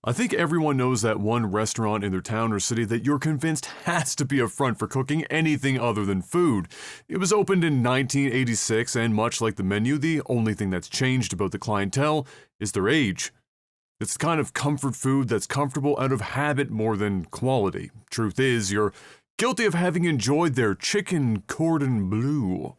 I think everyone knows that one restaurant in their town or city that you're convinced has to be a front for cooking anything other than food. It was opened in 1986, and much like the menu, the only thing that's changed about the clientele is their age. It's the kind of comfort food that's comfortable out of habit more than quality. Truth is, you're guilty of having enjoyed their chicken cordon bleu.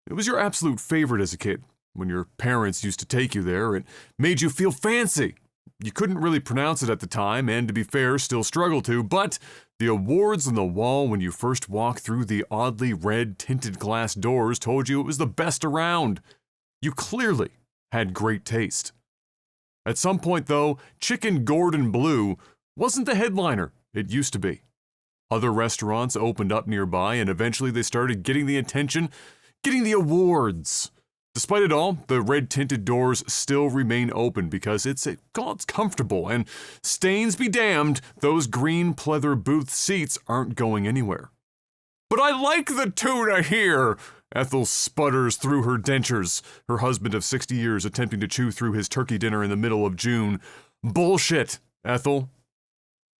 It was your absolute favorite as a kid. When your parents used to take you there, it made you feel fancy. You couldn't really pronounce it at the time, and to be fair, still struggle to, but the awards on the wall when you first walked through the oddly red tinted glass doors told you it was the best around. You clearly had great taste. At some point, though, Chicken Gordon Bleu wasn't the headliner it used to be. Other restaurants opened up nearby, and eventually they started getting the attention, getting the awards. Despite it all, the red-tinted doors still remain open because it's comfortable, and stains be damned, those green pleather booth seats aren't going anywhere. "But I like the tuna here!" Ethel sputters through her dentures, her husband of 60 years attempting to chew through his turkey dinner in the middle of June. "Bullshit, Ethel.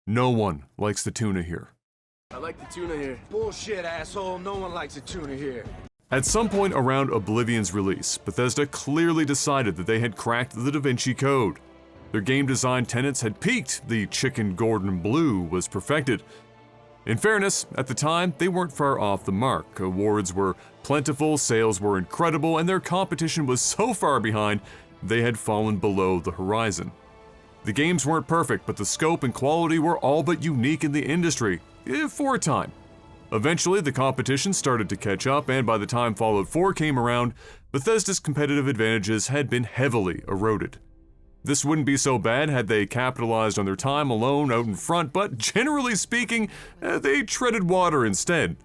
No one likes the tuna here." "I like the tuna here." "Bullshit, asshole. No one likes the tuna here." At some point around Oblivion's release, Bethesda clearly decided that they had cracked the Da Vinci Code. Their game design tenets had peaked, the Chicken Gordon Bleu was perfected. In fairness, at the time, they weren't far off the mark. Awards were plentiful, sales were incredible, and their competition was so far behind, they had fallen below the horizon. The games weren't perfect, but the scope and quality were all but unique in the industry, for a time. Eventually, the competition started to catch up, and by the time Fallout 4 came around, Bethesda's competitive advantages had been heavily eroded. This wouldn't be so bad had they capitalized on their time alone out in front, but generally speaking, they treaded water instead.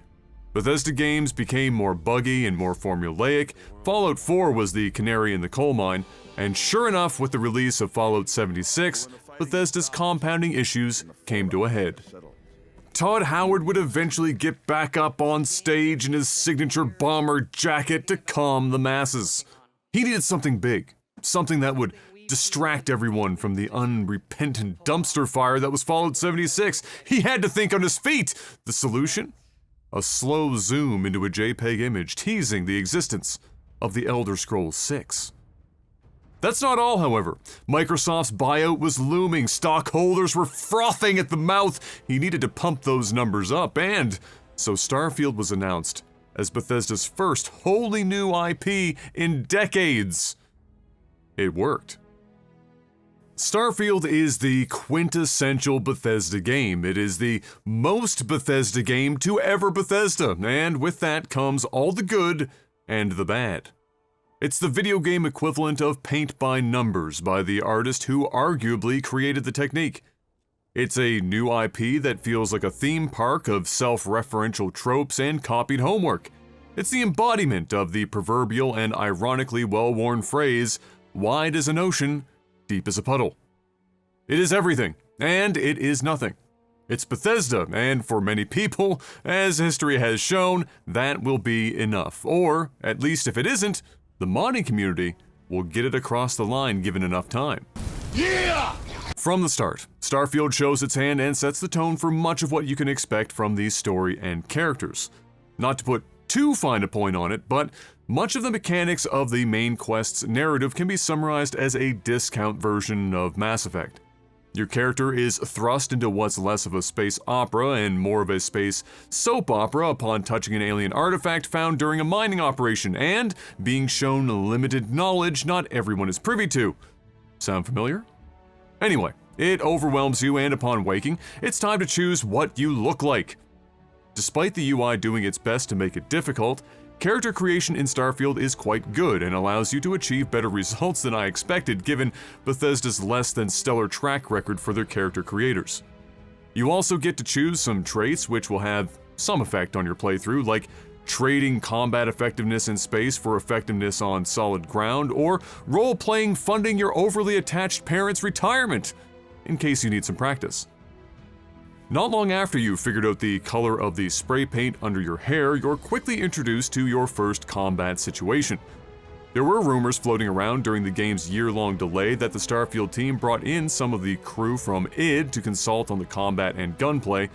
Bethesda games became more buggy and more formulaic. Fallout 4 was the canary in the coal mine, and sure enough, with the release of Fallout 76, Bethesda's compounding issues came to a head. Todd Howard would eventually get back up on stage in his signature bomber jacket to calm the masses. He needed something big, something that would distract everyone from the unrepentant dumpster fire that was Fallout 76. He had to think on his feet. The solution? A slow zoom into a JPEG image teasing the existence of the Elder Scrolls 6. That's not all, however. Microsoft's buyout was looming, stockholders were frothing at the mouth, he needed to pump those numbers up, and so Starfield was announced as Bethesda's first wholly new IP in decades. It worked. Starfield is the quintessential Bethesda game. It is the most Bethesda game to ever Bethesda, and with that comes all the good and the bad. It's the video game equivalent of paint by numbers by the artist who arguably created the technique. It's a new IP that feels like a theme park of self-referential tropes and copied homework. It's the embodiment of the proverbial and ironically well-worn phrase, "wide as an ocean, deep as a puddle." It is everything, and it is nothing. It's Bethesda, and for many people, as history has shown, that will be enough. Or, at least if it isn't, the modding community will get it across the line given enough time. Yeah! From the start, Starfield shows its hand and sets the tone for much of what you can expect from the story and characters. Not to put too fine a point on it, but much of the mechanics of the main quest's narrative can be summarized as a discount version of Mass Effect. Your character is thrust into what's less of a space opera and more of a space soap opera upon touching an alien artifact found during a mining operation and being shown limited knowledge not everyone is privy to. Sound familiar? Anyway, it overwhelms you, and upon waking, it's time to choose what you look like. Despite the UI doing its best to make it difficult, character creation in Starfield is quite good and allows you to achieve better results than I expected given Bethesda's less than stellar track record for their character creators. You also get to choose some traits which will have some effect on your playthrough, like trading combat effectiveness in space for effectiveness on solid ground, or role-playing funding your overly attached parents' retirement, in case you need some practice. Not long after you've figured out the color of the spray paint under your hair, you're quickly introduced to your first combat situation. There were rumors floating around during the game's year-long delay that the Starfield team brought in some of the crew from id to consult on the combat and gunplay.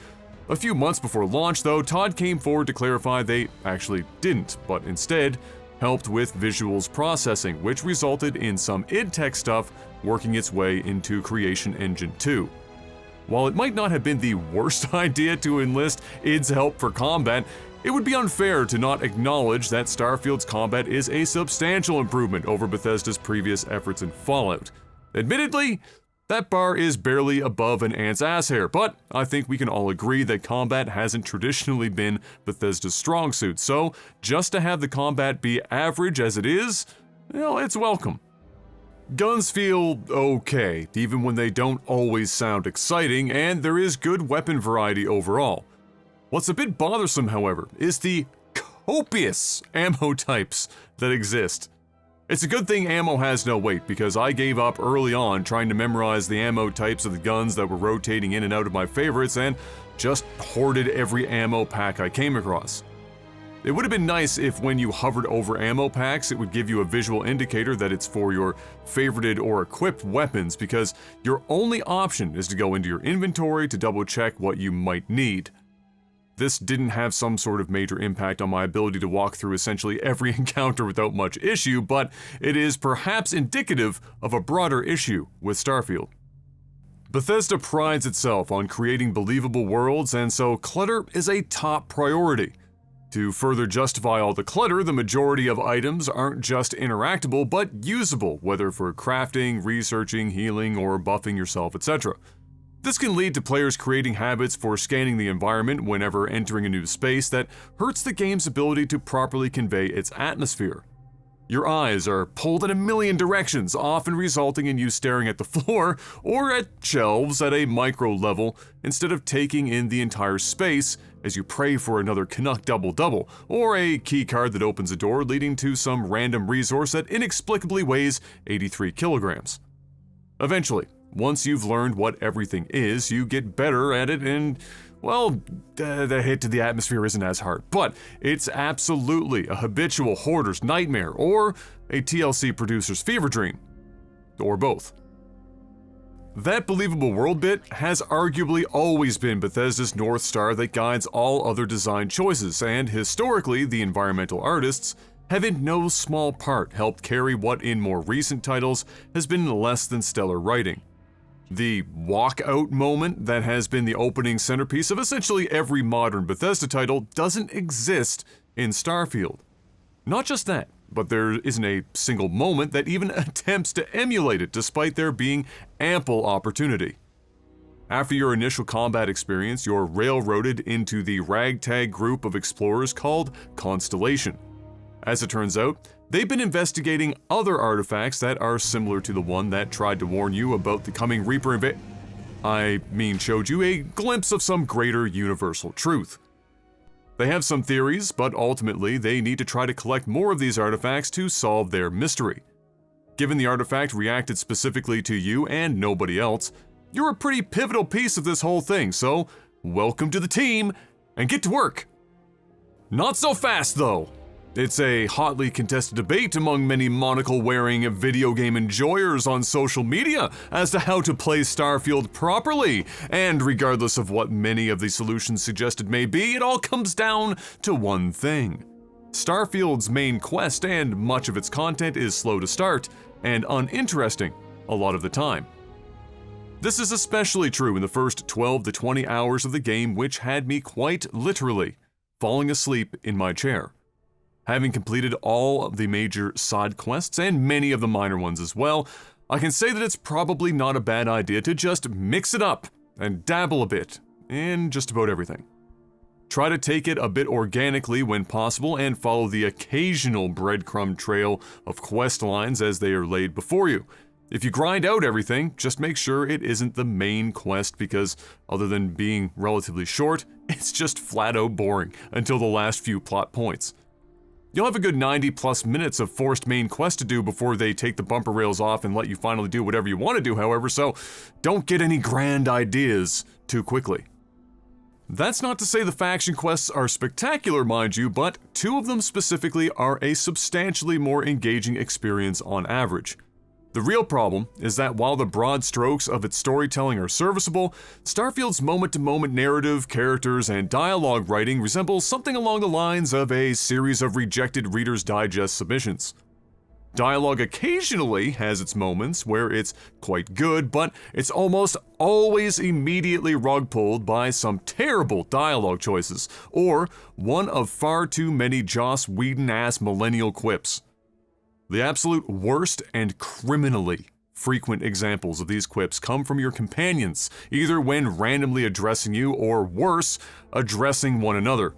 A few months before launch, though, Todd came forward to clarify they actually didn't, but instead helped with visuals processing, which resulted in some id tech stuff working its way into Creation Engine 2. While it might not have been the worst idea to enlist id's help for combat, it would be unfair to not acknowledge that Starfield's combat is a substantial improvement over Bethesda's previous efforts in Fallout. Admittedly, that bar is barely above an ant's ass hair, but I think we can all agree that combat hasn't traditionally been Bethesda's strong suit, so just to have the combat be average as it is, well, it's welcome. Guns feel okay, even when they don't always sound exciting, and there is good weapon variety overall. What's a bit bothersome, however, is the copious ammo types that exist. It's a good thing ammo has no weight, because I gave up early on trying to memorize the ammo types of the guns that were rotating in and out of my favorites and just hoarded every ammo pack I came across. It would have been nice if when you hovered over ammo packs, it would give you a visual indicator that it's for your favorited or equipped weapons, because your only option is to go into your inventory to double check what you might need. This didn't have some sort of major impact on my ability to walk through essentially every encounter without much issue, but it is perhaps indicative of a broader issue with Starfield. Bethesda prides itself on creating believable worlds, and so clutter is a top priority. To further justify all the clutter, the majority of items aren't just interactable, but usable, whether for crafting, researching, healing, or buffing yourself, etc. This can lead to players creating habits for scanning the environment whenever entering a new space that hurts the game's ability to properly convey its atmosphere. Your eyes are pulled in a million directions, often resulting in you staring at the floor or at shelves at a micro level instead of taking in the entire space as you pray for another Canuck double-double, or a keycard that opens a door leading to some random resource that inexplicably weighs 83 kilograms. Eventually, once you've learned what everything is, you get better at it and, well, the hit to the atmosphere isn't as hard, but it's absolutely a habitual hoarder's nightmare or a TLC producer's fever dream. Or both. That believable world bit has arguably always been Bethesda's North Star that guides all other design choices, and historically, the environmental artists have in no small part helped carry what in more recent titles has been less than stellar writing. The walkout moment that has been the opening centerpiece of essentially every modern Bethesda title doesn't exist in Starfield. Not just that, but there isn't a single moment that even attempts to emulate it, despite there being ample opportunity. After your initial combat experience, you're railroaded into the ragtag group of explorers called Constellation. As it turns out, they've been investigating other artifacts that are similar to the one that tried to warn you about the coming Reaper showed you a glimpse of some greater universal truth. They have some theories, but ultimately they need to try to collect more of these artifacts to solve their mystery. Given the artifact reacted specifically to you and nobody else, you're a pretty pivotal piece of this whole thing, so welcome to the team and get to work. Not so fast though. It's a hotly contested debate among many monocle-wearing video game enjoyers on social media as to how to play Starfield properly, and regardless of what many of the solutions suggested may be, it all comes down to one thing. Starfield's main quest and much of its content is slow to start, and uninteresting a lot of the time. This is especially true in the first 12 to 20 hours of the game, which had me quite literally falling asleep in my chair. Having completed all of the major side quests and many of the minor ones as well, I can say that it's probably not a bad idea to just mix it up and dabble a bit in just about everything. Try to take it a bit organically when possible and follow the occasional breadcrumb trail of quest lines as they are laid before you. If you grind out everything, just make sure it isn't the main quest, because other than being relatively short, it's just flat out boring until the last few plot points. You'll have a good 90 plus minutes of forced main quest to do before they take the bumper rails off and let you finally do whatever you want to do, however, so don't get any grand ideas too quickly. That's not to say the faction quests are spectacular, mind you, but 2 of them specifically are a substantially more engaging experience on average. The real problem is that while the broad strokes of its storytelling are serviceable, Starfield's moment-to-moment narrative, characters, and dialogue writing resembles something along the lines of a series of rejected Reader's Digest submissions. Dialogue occasionally has its moments where it's quite good, but it's almost always immediately rug-pulled by some terrible dialogue choices, or one of far too many Joss Whedon-ass millennial quips. The absolute worst and criminally frequent examples of these quips come from your companions, either when randomly addressing you or, worse, addressing one another.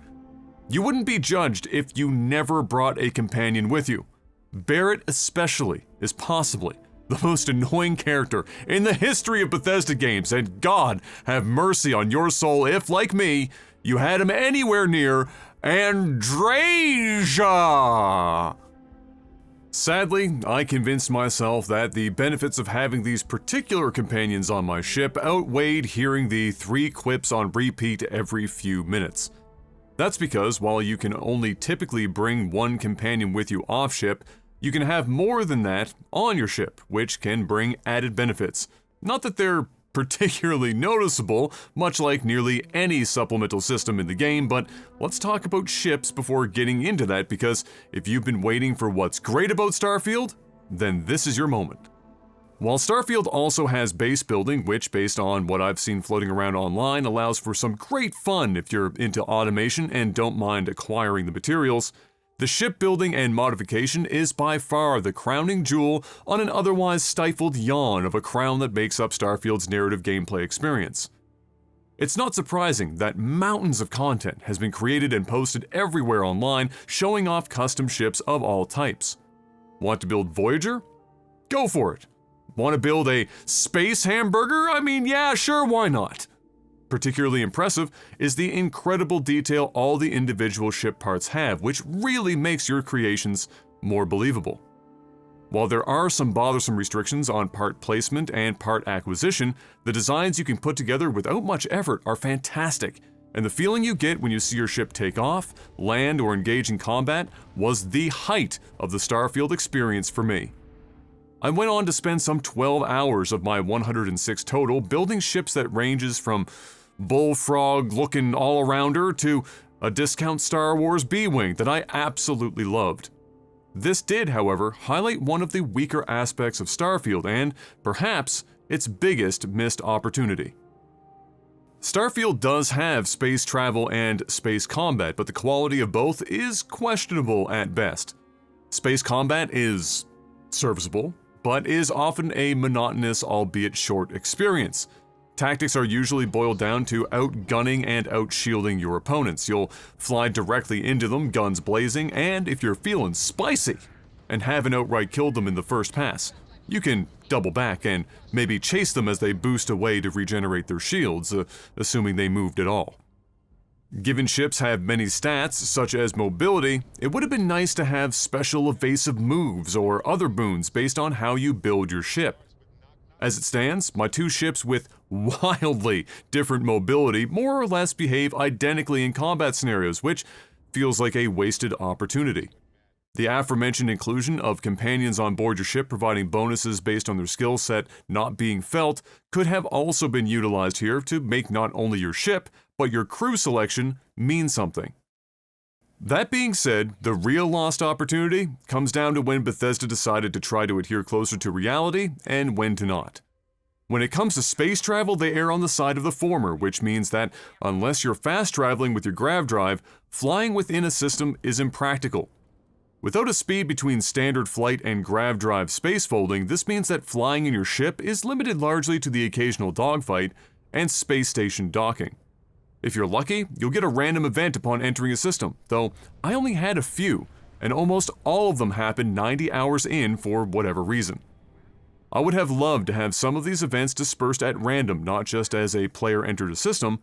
You wouldn't be judged if you never brought a companion with you. Barrett especially is possibly the most annoying character in the history of Bethesda games, and God have mercy on your soul if, like me, you had him anywhere near Andrasia! Sadly, I convinced myself that the benefits of having these particular companions on my ship outweighed hearing the 3 quips on repeat every few minutes. That's because while you can only typically bring 1 companion with you off-ship, you can have more than that on your ship, which can bring added benefits. Not that they're particularly noticeable, much like nearly any supplemental system in the game, but let's talk about ships before getting into that, because if you've been waiting for what's great about Starfield, then this is your moment. While Starfield also has base building, which, based on what I've seen floating around online, allows for some great fun if you're into automation and don't mind acquiring the materials, the shipbuilding and modification is by far the crowning jewel on an otherwise stifled yawn of a crown that makes up Starfield's narrative gameplay experience. It's not surprising that mountains of content has been created and posted everywhere online showing off custom ships of all types. Want to build Voyager? Go for it. Want to build a space hamburger? I mean, yeah, sure, why not? Particularly impressive is the incredible detail all the individual ship parts have, which really makes your creations more believable. While there are some bothersome restrictions on part placement and part acquisition, the designs you can put together without much effort are fantastic, and the feeling you get when you see your ship take off, land, or engage in combat was the height of the Starfield experience for me. I went on to spend some 12 hours of my 106 total building ships that ranges from bullfrog-looking all-arounder to a discount Star Wars B-Wing that I absolutely loved. This did, however, highlight one of the weaker aspects of Starfield and, perhaps, its biggest missed opportunity. Starfield does have space travel and space combat, but the quality of both is questionable at best. Space combat is serviceable, but is often a monotonous, albeit short, experience. Tactics are usually boiled down to outgunning and outshielding your opponents. You'll fly directly into them, guns blazing, and if you're feeling spicy and haven't outright killed them in the first pass, you can double back and maybe chase them as they boost away to regenerate their shields, assuming they moved at all. Given ships have many stats, such as mobility, it would have been nice to have special evasive moves or other boons based on how you build your ship. As it stands, my 2 ships with wildly different mobility more or less behave identically in combat scenarios, which feels like a wasted opportunity. The aforementioned inclusion of companions on board your ship providing bonuses based on their skill set not being felt could have also been utilized here to make not only your ship, but your crew selection mean something. That being said, the real lost opportunity comes down to when Bethesda decided to try to adhere closer to reality and when to not. When it comes to space travel, they err on the side of the former, which means that unless you're fast traveling with your grav drive, flying within a system is impractical. Without a speed between standard flight and grav drive space folding, this means that flying in your ship is limited largely to the occasional dogfight and space station docking. If you're lucky, you'll get a random event upon entering a system, though I only had a few, and almost all of them happened 90 hours in for whatever reason. I would have loved to have some of these events dispersed at random, not just as a player entered a system,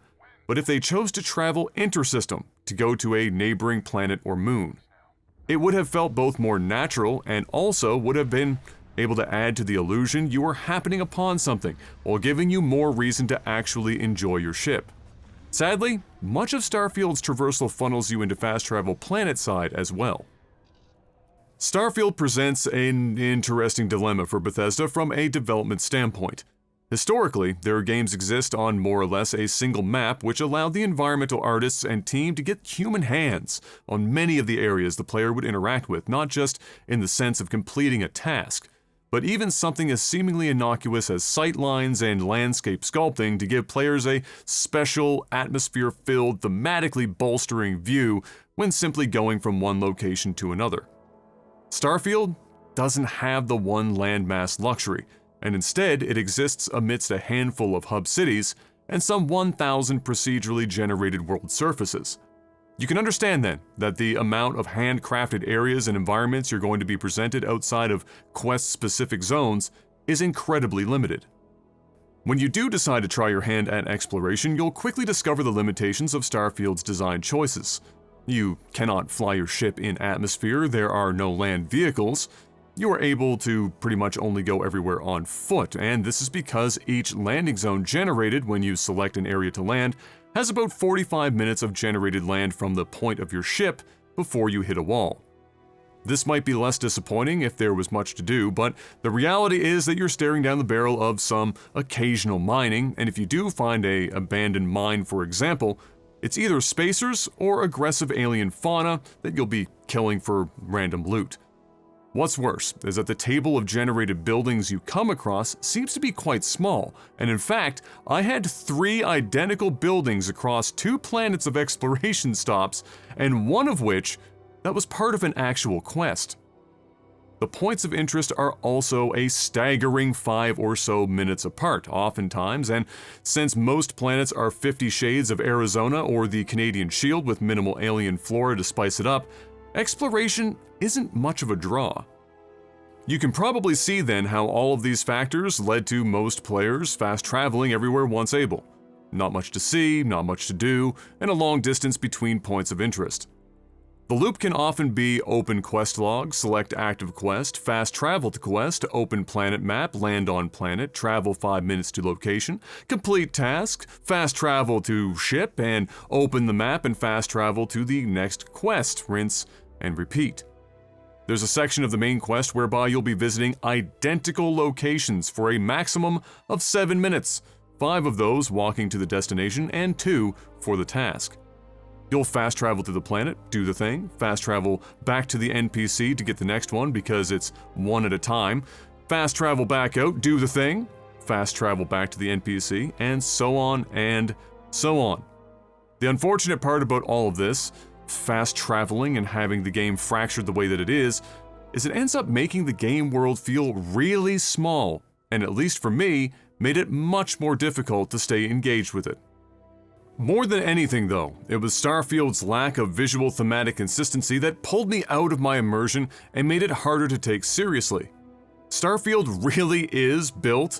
but if they chose to travel intersystem to go to a neighboring planet or moon. It would have felt both more natural and also would have been able to add to the illusion you were happening upon something while giving you more reason to actually enjoy your ship. Sadly, much of Starfield's traversal funnels you into fast travel planet-side as well. Starfield presents an interesting dilemma for Bethesda from a development standpoint. Historically, their games exist on more or less a single map, which allowed the environmental artists and team to get human hands on many of the areas the player would interact with, not just in the sense of completing a task, but even something as seemingly innocuous as sightlines and landscape sculpting to give players a special, atmosphere-filled, thematically bolstering view when simply going from one location to another. Starfield doesn't have the one landmass luxury, and instead it exists amidst a handful of hub cities and some 1,000 procedurally generated world surfaces. You can understand then that the amount of handcrafted areas and environments you're going to be presented outside of quest-specific zones is incredibly limited. When you do decide to try your hand at exploration, you'll quickly discover the limitations of Starfield's design choices. You cannot fly your ship in atmosphere, there are no land vehicles, you are able to pretty much only go everywhere on foot, and this is because each landing zone generated when you select an area to land has about 45 minutes of generated land from the point of your ship before you hit a wall. This might be less disappointing if there was much to do, but the reality is that you're staring down the barrel of some occasional mining, and if you do find an abandoned mine, for example, it's either spacers or aggressive alien fauna that you'll be killing for random loot. What's worse is that the table of generated buildings you come across seems to be quite small, and in fact, I had 3 identical buildings across 2 planets of exploration stops, and one of which that was part of an actual quest. The points of interest are also a staggering 5 or so minutes apart, oftentimes, and since most planets are 50 Shades of Arizona or the Canadian Shield with minimal alien flora to spice it up, exploration isn't much of a draw. You can probably see then how all of these factors led to most players fast traveling everywhere once able. Not much to see, not much to do, and a long distance between points of interest. The loop can often be open quest log, select active quest, fast travel to quest, open planet map, land on planet, travel 5 minutes to location, complete task, fast travel to ship, and open the map and fast travel to the next quest, rinse and repeat. There's a section of the main quest whereby you'll be visiting identical locations for a maximum of 7 minutes, 5 of those walking to the destination and 2 for the task. You'll fast travel to the planet, do the thing, fast travel back to the NPC to get the next one because it's one at a time, fast travel back out, do the thing, fast travel back to the NPC, and so on and so on. The unfortunate part about all of this, fast traveling and having the game fractured the way that it is it ends up making the game world feel really small, and at least for me, made it much more difficult to stay engaged with it. More than anything though, it was Starfield's lack of visual thematic consistency that pulled me out of my immersion and made it harder to take seriously. Starfield really is built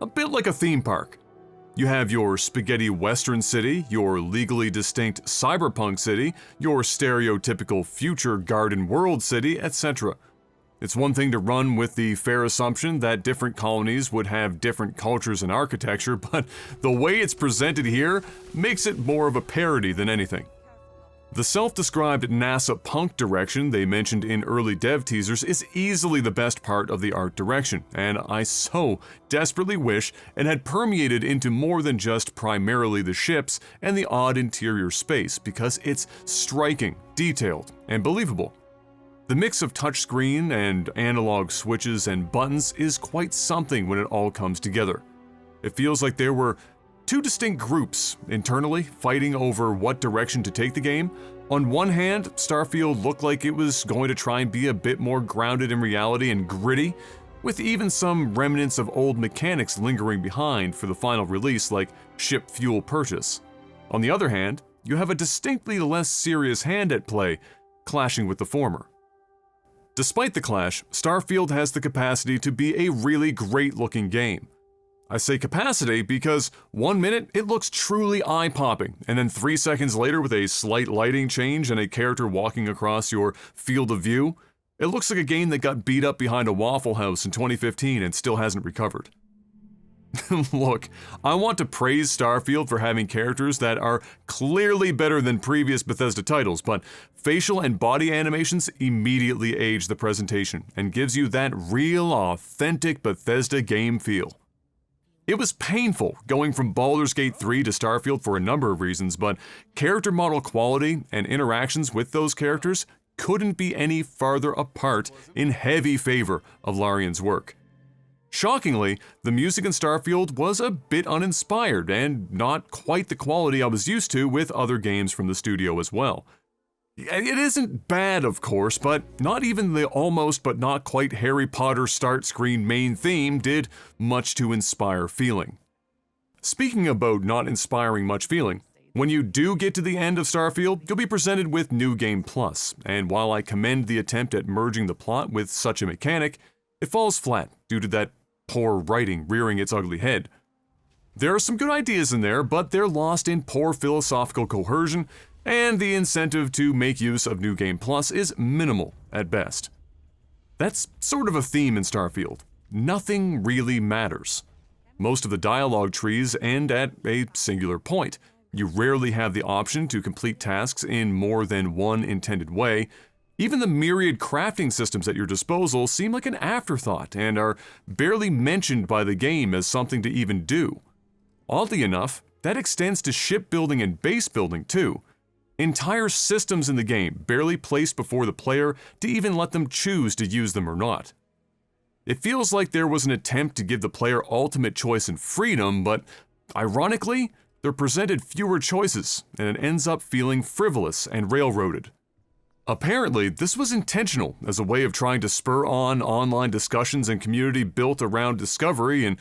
a bit like a theme park. You have your spaghetti western city, your legally distinct cyberpunk city, your stereotypical future garden world city, etc. It's one thing to run with the fair assumption that different colonies would have different cultures and architecture, but the way it's presented here makes it more of a parody than anything. The self-described NASA punk direction they mentioned in early dev teasers is easily the best part of the art direction, and I so desperately wish it had permeated into more than just primarily the ships and the odd interior space, because it's striking, detailed, and believable. The mix of touchscreen and analog switches and buttons is quite something when it all comes together. It feels like there were 2 distinct groups internally fighting over what direction to take the game. On one hand, Starfield looked like it was going to try and be a bit more grounded in reality and gritty, with even some remnants of old mechanics lingering behind for the final release, like ship fuel purchase. On the other hand, you have a distinctly less serious hand at play, clashing with the former. Despite the clash, Starfield has the capacity to be a really great-looking game. I say capacity because 1 minute it looks truly eye-popping, and then 3 seconds later with a slight lighting change and a character walking across your field of view, it looks like a game that got beat up behind a Waffle House in 2015 and still hasn't recovered. Look, I want to praise Starfield for having characters that are clearly better than previous Bethesda titles, but facial and body animations immediately age the presentation and gives you that real, authentic Bethesda game feel. It was painful going from Baldur's Gate 3 to Starfield for a number of reasons, but character model quality and interactions with those characters couldn't be any farther apart in heavy favor of Larian's work. Shockingly, the music in Starfield was a bit uninspired and not quite the quality I was used to with other games from the studio as well. It isn't bad, of course, but not even the almost but not quite Harry Potter start screen main theme did much to inspire feeling. Speaking about not inspiring much feeling, when you do get to the end of Starfield, you'll be presented with New Game Plus, and while I commend the attempt at merging the plot with such a mechanic, it falls flat due to that poor writing rearing its ugly head. There are some good ideas in there, but they're lost in poor philosophical cohesion, and the incentive to make use of New Game Plus is minimal at best. That's sort of a theme in Starfield. Nothing really matters. Most of the dialogue trees end at a singular point. You rarely have the option to complete tasks in more than one intended way. Even the myriad crafting systems at your disposal seem like an afterthought and are barely mentioned by the game as something to even do. Oddly enough, that extends to shipbuilding and base building too. Entire systems in the game barely placed before the player to even let them choose to use them or not. It feels like there was an attempt to give the player ultimate choice and freedom, but ironically, they're presented fewer choices and it ends up feeling frivolous and railroaded. Apparently, this was intentional as a way of trying to spur on online discussions and community built around discovery and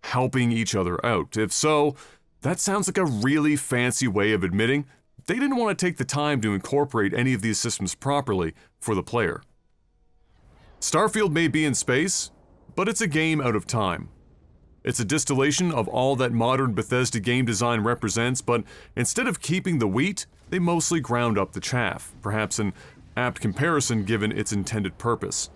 helping each other out. If so, that sounds like a really fancy way of admitting they didn't want to take the time to incorporate any of these systems properly for the player. Starfield may be in space, but it's a game out of time. It's a distillation of all that modern Bethesda game design represents, but instead of keeping the wheat, they mostly ground up the chaff, perhaps an apt comparison given its intended purpose.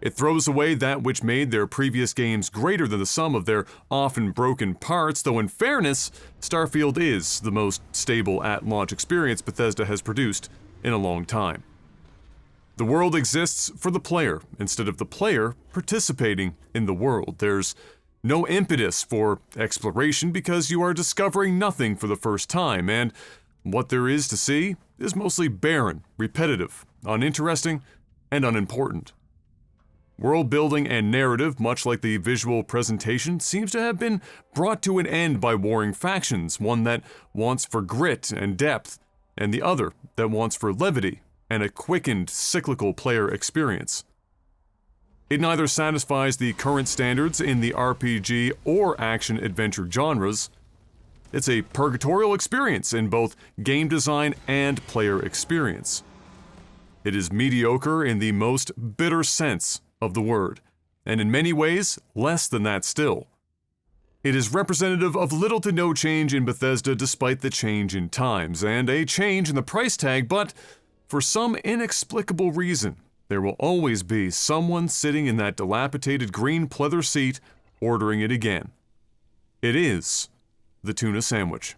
It throws away that which made their previous games greater than the sum of their often broken parts, though in fairness, Starfield is the most stable at-launch experience Bethesda has produced in a long time. The world exists for the player, instead of the player participating in the world. There's no impetus for exploration because you are discovering nothing for the first time, and what there is to see is mostly barren, repetitive, uninteresting, and unimportant. World building and narrative, much like the visual presentation, seems to have been brought to an end by warring factions, one that wants for grit and depth, and the other that wants for levity and a quickened, cyclical player experience. It neither satisfies the current standards in the RPG or action-adventure genres. It's a purgatorial experience in both game design and player experience. It is mediocre in the most bitter sense of the word, and in many ways, less than that still. It is representative of little to no change in Bethesda despite the change in times, and a change in the price tag, but for some inexplicable reason, there will always be someone sitting in that dilapidated green pleather seat ordering it again. It is the tuna sandwich.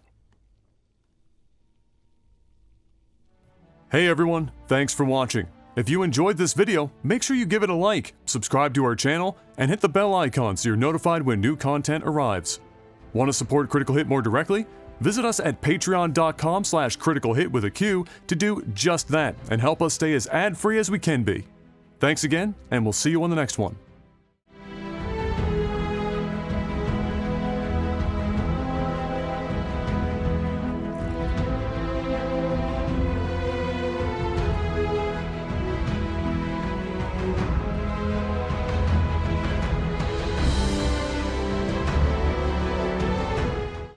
Hey everyone, thanks for watching. If you enjoyed this video, make sure you give it a like, subscribe to our channel, and hit the bell icon so you're notified when new content arrives. Want to support Critical Hit more directly? Visit us at patreon.com/criticalhit with a Q to do just that and help us stay as ad-free as we can be. Thanks again, and we'll see you on the next one.